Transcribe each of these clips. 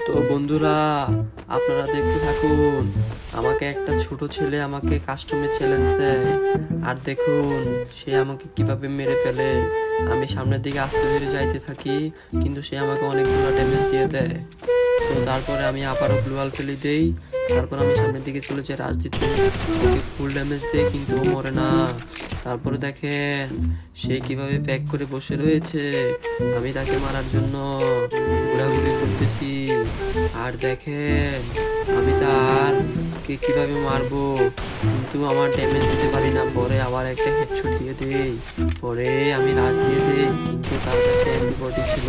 তো বন্ধুরা, আপনারা দেখতে থাকুন। আমাকে একটা ছোট ছেলে আমাকে কাস্টমের চ্যালেঞ্জ দেয়, আর দেখুন সে আমাকে কিভাবে মেরে ফেলে। আমি সামনের দিকে আস্তে ধীরে যাইতে থাকি, কিন্তু সে আমাকে অনেকগুলো ড্যামেজ দিয়ে দেয়। তো তারপরে আমি আবারও গ্লোয়াল ফেলে দেই। তারপর আমি সামনের দিকে চলে যাই রাজ দিতে, ওকে ফুল ড্যামেজ দেই, কিন্তু ও মরে না। তারপরে দেখেন সে কিভাবে প্যাক করে বসে রয়েছে। আমি তাকে মারার জন্য ঘোরাঘুরি করতেছি, আর দেখেন আমি তারকে কিভাবে মারবো, কিন্তু আমার ড্যামেজ দিতে পারি না। পরে আবার একটা হেডশট দিয়ে দেই, পরে আমি রাজ দিয়ে দেই, কিন্তু তার কাছে MP40 ছিল।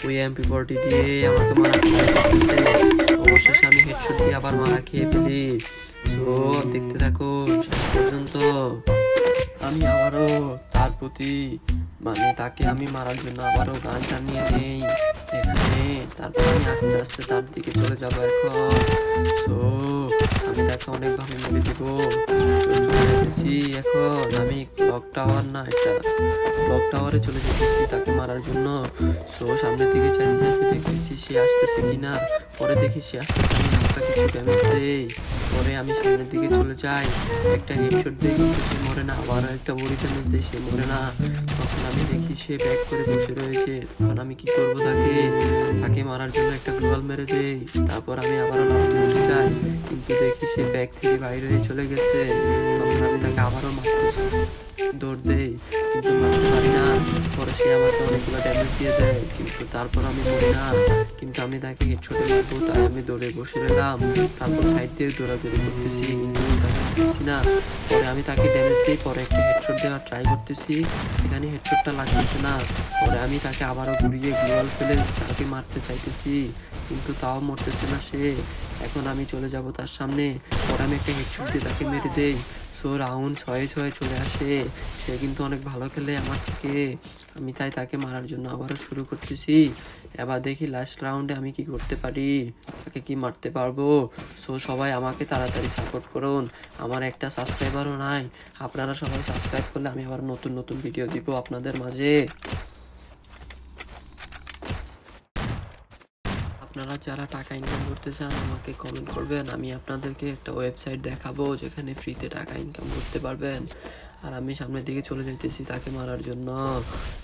ওই MP40 দিয়ে আমাকে মারা ট্রাই করতেছে। অবশেষে আমি হেডশট দিয়ে আবার মারা খেয়ে ফেলি। সো দেখতে থাকুন শেষ পর্যন্ত। আমি আবারও তার প্রতি তাকে আমি মারার জন্য আবারও গানটা নিয়ে নেই এখানে। তারপর আমি আস্তে আস্তে তার দিকে চলে যাব এখন। তো আমি তাকে অনেকভাবে মেরে দিব। তো চলে যেতেছি এখন আমি ক্লক টাওয়ার, না এটা ক্লক টাওয়ারে চলে যেতেছি তাকে মারার জন্য। সো সামনের দিকে চাইতে চাইতে দেখতেছি সে আসতেছে কিনা। পরে দেখি সে আসতেছে, আমি হালকা কিছু ড্যামেজ দেই। পরে আমি সামনের দিকে চলে যাই, একটা হেডশট দিই, কিন্তু সে মরে না। আবার একটা বড়ি ড্যামেজ দিই, সে মরে না। তখন আমি দেখি সে ব্যাক করে বসে রয়েছে। তখন আমি কি করব, তাকে মারার জন্য একটা গ্লোয়াল মেরে দেই। তারপর আমি আবারও লাফিয়ে উঠে যাই, কিন্তু দেখি সে ব্যাগ থেকে বাইরে হয়ে চলে গেছে। তখন আমি তাকে আবারও মারতেছি, দৌড় দেই, কিন্তু মারতে পারি না। পরে সে আমাকে অনেকগুলো ড্যামেজ দিয়ে দেয়, কিন্তু তারপর আমি মরি না। কিন্তু আমি তাকে হেডশটে মারবো, তাই আমি দৌড়ে বসে রইলাম। তারপর সাইড দিয়ে দৌড়াদৌড়ি করতেছি, কিন্তু তাকে পারতেছি না। পরে আমি তাকে ড্যামেজ দিই, পরে একটা হেডশট দেওয়ার ট্রাই করতেছি, এখানে হেডশটটা লাগতেছে না। পরে আমি তাকে আবারও ঘুরিয়ে গ্লোয়াল ফেলে তাকে মারতে চাইতেছি, কিন্তু তাও মরতেছে না সে। এখন আমি চলে যাব তার সামনে, পরে আমি একটা হেডশট দিয়ে তাকে মেরে দেই। সো রাউন্ড 6-6 চলে আসে। সে কিন্তু অনেক ভালো খেলে আমার থেকে। আমি তাই তাকে মারার জন্য আবারও শুরু করতেছি। এবার দেখি লাস্ট রাউন্ডে আমি কি করতে পারি, তাকে কি মারতে পারবো। সো সবাই আমাকে তাড়াতাড়ি সাপোর্ট করুন। আমার একটা সাবস্ক্রাইবারও নাই, আপনারা সবাই সাবস্ক্রাইব করলে আমি আবার নতুন নতুন ভিডিও দিব আপনাদের মাঝে। আপনারা যারা টাকা ইনকাম করতে চান আমাকে কমেন্ট করবেন, আমি আপনাদেরকে একটা ওয়েবসাইট দেখাবো যেখানে ফ্রিতে টাকা ইনকাম করতে পারবেন। আর আমি সামনের দিকে চলে যেতেছি তাকে মারার জন্য।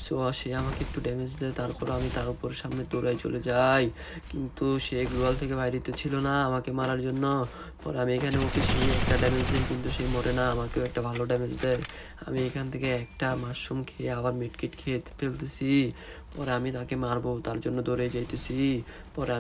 সো সে আমাকে একটু ড্যামেজ দেয়, তারপর আমি তার উপর সামনে দৌড়াই চলে যাই, কিন্তু সে গ্লোয়াল থেকে বাইরেতে ছিল না আমাকে মারার জন্য। পরে আমি এখানে ওকে সে একটা ড্যামেজ দিই, কিন্তু সে মরে না, আমাকেও একটা ভালো ড্যামেজ দেয়। আমি এখান থেকে একটা মাশরুম খেয়ে আবার মিডকিট খেয়ে ফেলতেছি। পরে আমি তাকে মারবো, তার জন্য দৌড়ে যাইতেছি। পরে